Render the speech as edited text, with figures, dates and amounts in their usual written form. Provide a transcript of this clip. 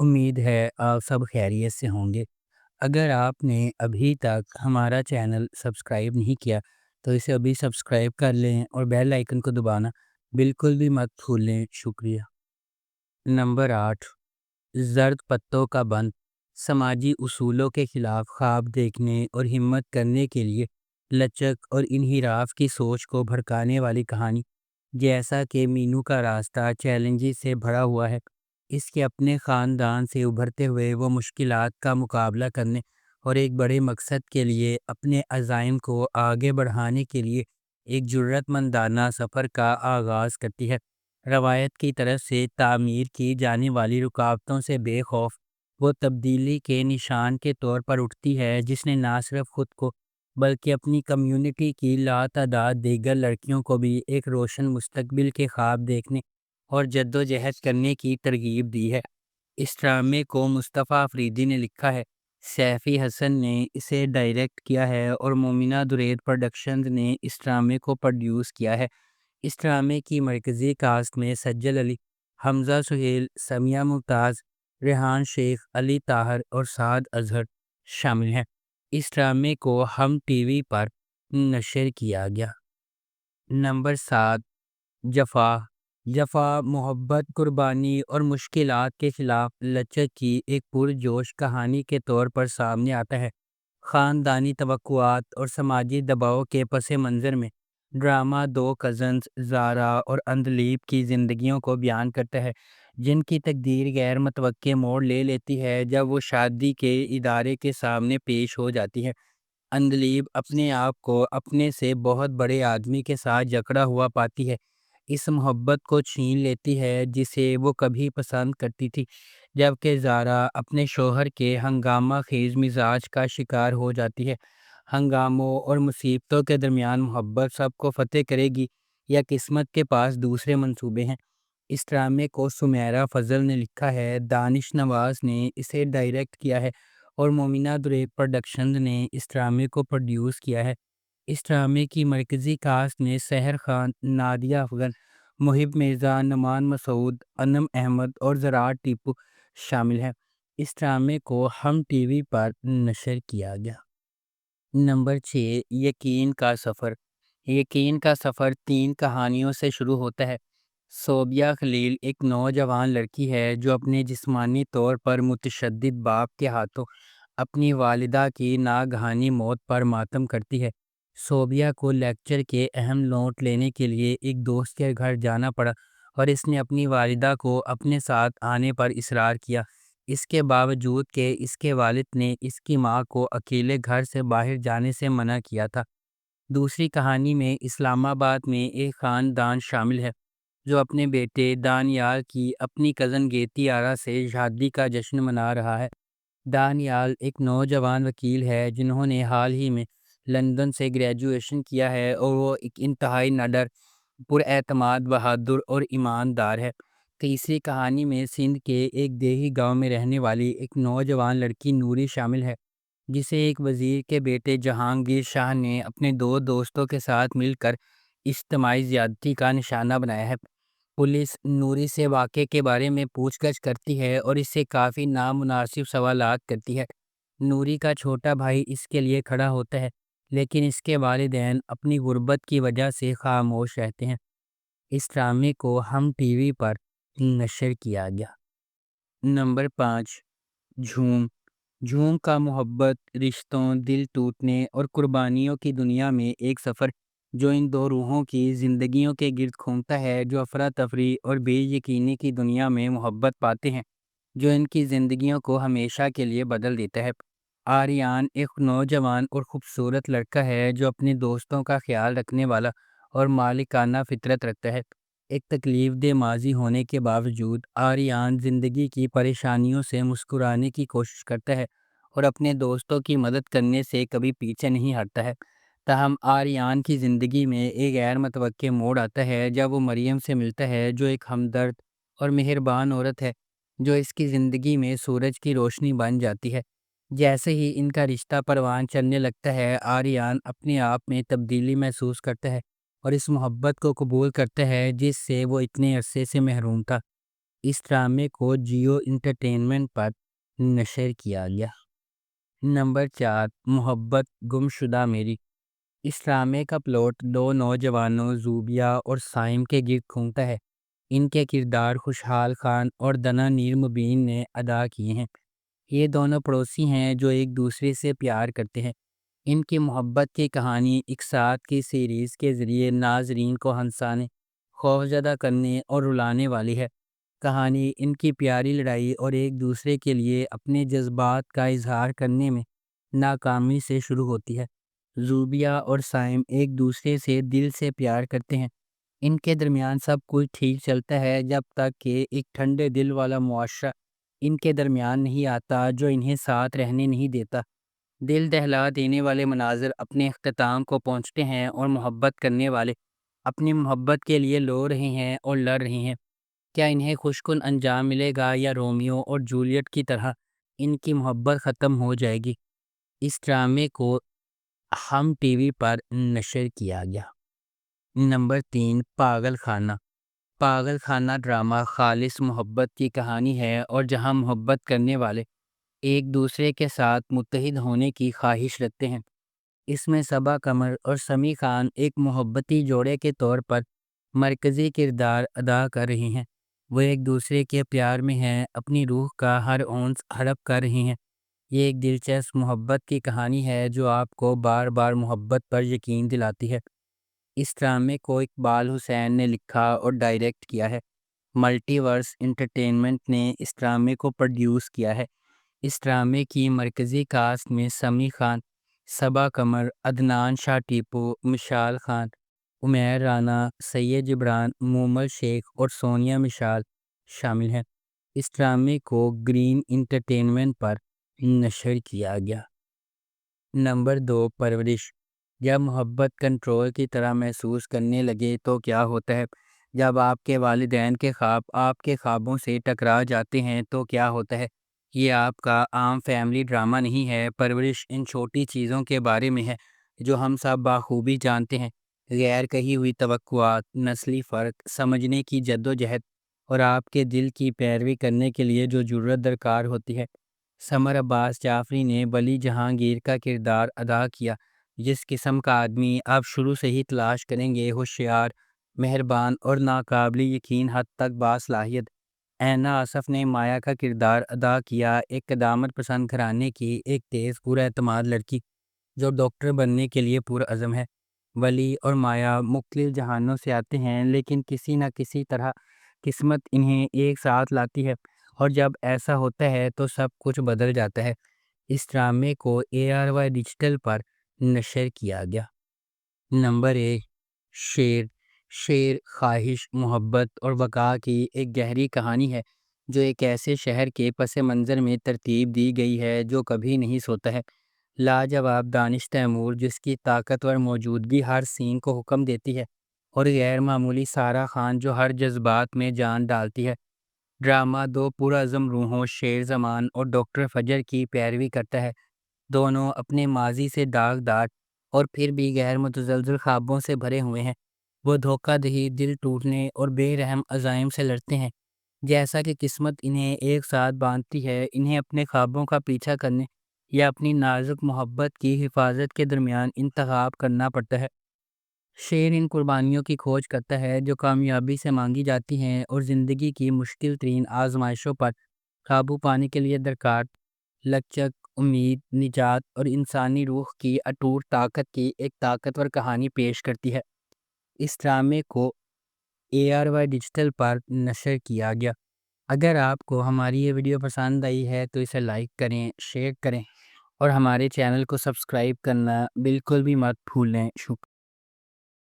امید ہے آپ سب خیریت سے ہوں گے۔ اگر آپ نے ابھی تک ہمارا چینل سبسکرائب نہیں کیا تو اسے ابھی سبسکرائب کر لیں اور بیل آئیکن کو دبانا بالکل بھی مت بھولیں۔ شکریہ۔ نمبر 8، زرد پتوں کا بند۔ سماجی اصولوں کے خلاف خواب دیکھنے اور ہمت کرنے کے لیے لچک اور انحراف کی سوچ کو بھڑکانے والی کہانی۔ جیسا کہ مینو کا راستہ چیلنجز سے بھرا ہوا ہے، اس کے اپنے خاندان سے ابھرتے ہوئے وہ مشکلات کا مقابلہ کرنے اور ایک بڑے مقصد کے لیے اپنے عزائم کو آگے بڑھانے کے لیے ایک جرأت مندانہ سفر کا آغاز کرتی ہے۔ روایت کی طرف سے تعمیر کی جانے والی رکاوٹوں سے بے خوف، وہ تبدیلی کے نشان کے طور پر اٹھتی ہے، جس نے نہ صرف خود کو بلکہ اپنی کمیونٹی کی لاتعداد دیگر لڑکیوں کو بھی ایک روشن مستقبل کے خواب دیکھنے اور جدوجہد کرنے کی ترغیب دی ہے۔ اس ڈرامے کو مصطفیٰ افریدی نے لکھا ہے، سیفی حسن نے اسے ڈائریکٹ کیا ہے اور مومنہ درید پروڈکشنز نے اس ڈرامے کو پروڈیوس کیا ہے۔ اس ڈرامے کی مرکزی کاسٹ میں سجل علی، حمزہ سہیل، سمیہ ممتاز، ریحان شیخ، علی طاہر اور سعد اظہر شامل ہیں۔ اس ڈرامے کو ہم ٹی وی پر نشر کیا گیا۔ نمبر 7، جفا۔ جفا محبت، قربانی اور مشکلات کے خلاف لچک کی ایک پرجوش کہانی کے طور پر سامنے آتا ہے۔ خاندانی توقعات اور سماجی دباؤ کے پس منظر میں ڈرامہ دو کزنز زارا اور اندلیب کی زندگیوں کو بیان کرتا ہے، جن کی تقدیر غیر متوقع موڑ لے لیتی ہے جب وہ شادی کے ادارے کے سامنے پیش ہو جاتی ہے۔ اندلیب اپنے آپ کو اپنے سے بہت بڑے آدمی کے ساتھ جکڑا ہوا پاتی ہے، اس محبت کو چھین لیتی ہے جسے وہ کبھی پسند کرتی تھی، جبکہ زارا اپنے شوہر کے ہنگامہ خیز مزاج کا شکار ہو جاتی ہے۔ ہنگاموں اور مصیبتوں کے درمیان محبت سب کو فتح کرے گی یا قسمت کے پاس دوسرے منصوبے ہیں؟ اس ڈرامے کو سمیرہ فضل نے لکھا ہے، دانش نواز نے اسے ڈائریکٹ کیا ہے اور مومنہ درید پروڈکشنز نے اس ڈرامے کو پروڈیوس کیا ہے۔ اس ڈرامے کی مرکزی کاسٹ میں سحر خان، نادیہ افغن، محب مرزا، نعمان مسعود، انم احمد اور زراعت ٹیپو شامل ہیں۔ اس ڈرامے کو ہم ٹی وی پر نشر کیا گیا۔ نمبر 6، یقین کا سفر۔ یقین کا سفر 3 کہانیوں سے شروع ہوتا ہے۔ صوبیہ خلیل ایک نوجوان لڑکی ہے جو اپنے جسمانی طور پر متشدد باپ کے ہاتھوں اپنی والدہ کی ناگہانی موت پر ماتم کرتی ہے۔ صوبیہ کو لیکچر کے اہم نوٹ لینے کے لیے ایک دوست کے گھر جانا پڑا اور اس نے اپنی والدہ کو اپنے ساتھ آنے پر اصرار کیا، اس کے باوجود کہ اس کے والد نے اس کی ماں کو اکیلے گھر سے باہر جانے سے منع کیا تھا۔ دوسری کہانی میں اسلام آباد میں ایک خاندان شامل ہے جو اپنے بیٹے دانیال کی اپنی کزن گیتی آرا سے شادی کا جشن منا رہا ہے۔ دانیال ایک نوجوان وکیل ہے جنہوں نے حال ہی میں لندن سے گریجویشن کیا ہے اور وہ ایک انتہائی نڈر، پر اعتماد، بہادر اور ایماندار ہے۔ تیسری کہانی میں سندھ کے ایک دیہی گاؤں میں رہنے والی ایک نوجوان لڑکی نوری شامل ہے، جسے ایک وزیر کے بیٹے جہانگیر شاہ نے اپنے 2 دوستوں کے ساتھ مل کر اجتماعی زیادتی کا نشانہ بنایا ہے۔ پولیس نوری سے واقعے کے بارے میں پوچھ گچھ کرتی ہے اور اس سے کافی نامناسب سوالات کرتی ہے۔ نوری کا چھوٹا بھائی اس کے لیے کھڑا ہوتا ہے، لیکن اس کے والدین اپنی غربت کی وجہ سے خاموش رہتے ہیں۔ اس ڈرامے کو ہم ٹی وی پر نشر کیا گیا۔ نمبر 5، جھوم۔ جھوم کا محبت، رشتوں، دل ٹوٹنے اور قربانیوں کی دنیا میں ایک سفر جو ان 2 روحوں کی زندگیوں کے گرد گھومتا ہے، جو افراتفری اور بے یقینی کی دنیا میں محبت پاتے ہیں، جو ان کی زندگیوں کو ہمیشہ کے لیے بدل دیتا ہے۔ آریان ایک نوجوان اور خوبصورت لڑکا ہے جو اپنے دوستوں کا خیال رکھنے والا اور مالکانہ فطرت رکھتا ہے۔ ایک تکلیف دہ ماضی ہونے کے باوجود آریان زندگی کی پریشانیوں سے مسکرانے کی کوشش کرتا ہے اور اپنے دوستوں کی مدد کرنے سے کبھی پیچھے نہیں ہٹتا ہے۔ تاہم آریان کی زندگی میں ایک غیر متوقع موڑ آتا ہے جب وہ مریم سے ملتا ہے، جو ایک ہمدرد اور مہربان عورت ہے جو اس کی زندگی میں سورج کی روشنی بن جاتی ہے۔ جیسے ہی ان کا رشتہ پروان چلنے لگتا ہے، آریان اپنے آپ میں تبدیلی محسوس کرتا ہے اور اس محبت کو قبول کرتا ہے جس سے وہ اتنے عرصے سے محروم تھا۔ اس ڈرامے کو جیو انٹرٹینمنٹ پر نشر کیا گیا۔ نمبر 4، محبت گم شدہ میری۔ اس ڈرامے کا پلاٹ دو نوجوانوں زوبیہ اور سائم کے گرد گھومتا ہے۔ ان کے کردار خوشحال خان اور دنا نیر مبین نے ادا کیے ہیں۔ یہ دونوں پڑوسی ہیں جو ایک دوسرے سے پیار کرتے ہیں۔ ان کی محبت کی کہانی ایک ساتھ کی سیریز کے ذریعے ناظرین کو ہنسانے، خوفزدہ کرنے اور رلانے والی ہے۔ کہانی ان کی پیاری لڑائی اور ایک دوسرے کے لیے اپنے جذبات کا اظہار کرنے میں ناکامی سے شروع ہوتی ہے۔ زوبیہ اور سائم ایک دوسرے سے دل سے پیار کرتے ہیں۔ ان کے درمیان سب کچھ ٹھیک چلتا ہے جب تک کہ ایک ٹھنڈے دل والا معاشرہ ان کے درمیان نہیں آتا جو انہیں ساتھ رہنے نہیں دیتا۔ دل دہلا دینے والے مناظر اپنے اختتام کو پہنچتے ہیں اور محبت کرنے والے اپنی محبت کے لیے لڑ رہے ہیں اور لڑ رہے ہیں۔ کیا انہیں خوشکن انجام ملے گا یا رومیو اور جولیٹ کی طرح ان کی محبت ختم ہو جائے گی؟ اس ڈرامے کو ہم ٹی وی پر نشر کیا گیا۔ نمبر 3، پاگل خانہ۔ پاگل خانہ ڈرامہ خالص محبت کی کہانی ہے اور جہاں محبت کرنے والے ایک دوسرے کے ساتھ متحد ہونے کی خواہش رکھتے ہیں۔ اس میں صبا قمر اور سمیع خان ایک محبتی جوڑے کے طور پر مرکزی کردار ادا کر رہے ہیں۔ وہ ایک دوسرے کے پیار میں ہیں، اپنی روح کا ہر اونس ہڑپ کر رہے ہیں۔ یہ ایک دلچسپ محبت کی کہانی ہے جو آپ کو بار بار محبت پر یقین دلاتی ہے۔ اس ڈرامے کو اقبال حسین نے لکھا اور ڈائریکٹ کیا ہے۔ ملٹی ورس انٹرٹینمنٹ نے اس ڈرامے کو پروڈیوس کیا ہے۔ اس ڈرامے کی مرکزی کاسٹ میں سمیع خان، صبا قمر، عدنان شاہ ٹیپو، مشال خان، عمیر رانا، سید جبران، مومل شیخ اور سونیا مشال شامل ہیں۔ اس ڈرامے کو گرین انٹرٹینمنٹ پر نشر کیا گیا۔ نمبر 2، پرورش۔ جب محبت کنٹرول کی طرح محسوس کرنے لگے تو کیا ہوتا ہے؟ جب آپ کے والدین کے خواب آپ کے خوابوں سے ٹکرا جاتے ہیں تو کیا ہوتا ہے؟ یہ آپ کا عام فیملی ڈرامہ نہیں ہے۔ پرورش ان چھوٹی چیزوں کے بارے میں ہے جو ہم سب بخوبی جانتے ہیں: غیر کہی ہوئی توقعات، نسلی فرق، سمجھنے کی جدوجہد اور آپ کے دل کی پیروی کرنے کے لیے جو جرأت درکار ہوتی ہے۔ سمر عباس جعفری نے ولی جہانگیر کا کردار ادا کیا، جس قسم کا آدمی آپ شروع سے ہی تلاش کریں گے: ہوشیار، مہربان اور ناقابل یقین حد تک باصلاحیت۔ اینا آصف نے مایا کا کردار ادا کیا، ایک قدامت پسند گھرانے کی ایک تیز پورا اعتماد لڑکی جو ڈاکٹر بننے کے لیے پرعزم ہے۔ ولی اور مایا مختلف جہانوں سے آتے ہیں لیکن کسی نہ کسی طرح قسمت انہیں ایک ساتھ لاتی ہے، اور جب ایسا ہوتا ہے تو سب کچھ بدل جاتا ہے۔ اس ڈرامے کو ARY ڈیجیٹل پر نشر کیا گیا۔ نمبر 1، شیر۔ شیر خواہش، محبت اور وقار کی ایک گہری کہانی ہے جو ایک ایسے شہر کے پس منظر میں ترتیب دی گئی ہے جو کبھی نہیں سوتا ہے۔ لاجواب دانش تیمور جس کی طاقتور موجودگی ہر سین کو حکم دیتی ہے، اور غیر معمولی سارا خان جو ہر جذبات میں جان ڈالتی ہے۔ ڈرامہ دو پرعزم روحوں شیر زمان اور ڈاکٹر فجر کی پیروی کرتا ہے۔ دونوں اپنے ماضی سے داغدار اور پھر بھی غیر متزلزل خوابوں سے بھرے ہوئے ہیں۔ وہ دھوکہ دہی، دل ٹوٹنے اور بے رحم عزائم سے لڑتے ہیں۔ جیسا کہ قسمت انہیں ایک ساتھ باندھتی ہے، انہیں اپنے خوابوں کا پیچھا کرنے یا اپنی نازک محبت کی حفاظت کے درمیان انتخاب کرنا پڑتا ہے۔ شیر ان قربانیوں کی کھوج کرتا ہے جو کامیابی سے مانگی جاتی ہیں اور زندگی کی مشکل ترین آزمائشوں پر قابو پانے کے لیے درکار لچک، امید، نجات اور انسانی روح کی اٹوٹ طاقت کی ایک طاقتور کہانی پیش کرتی ہے۔ اس ڈرامے کو ARY ڈیجیٹل پر نشر کیا گیا۔ اگر آپ کو ہماری یہ ویڈیو پسند آئی ہے تو اسے لائک کریں، شیئر کریں اور ہمارے چینل کو سبسکرائب کرنا بالکل بھی مت بھولیں۔ شکریہ۔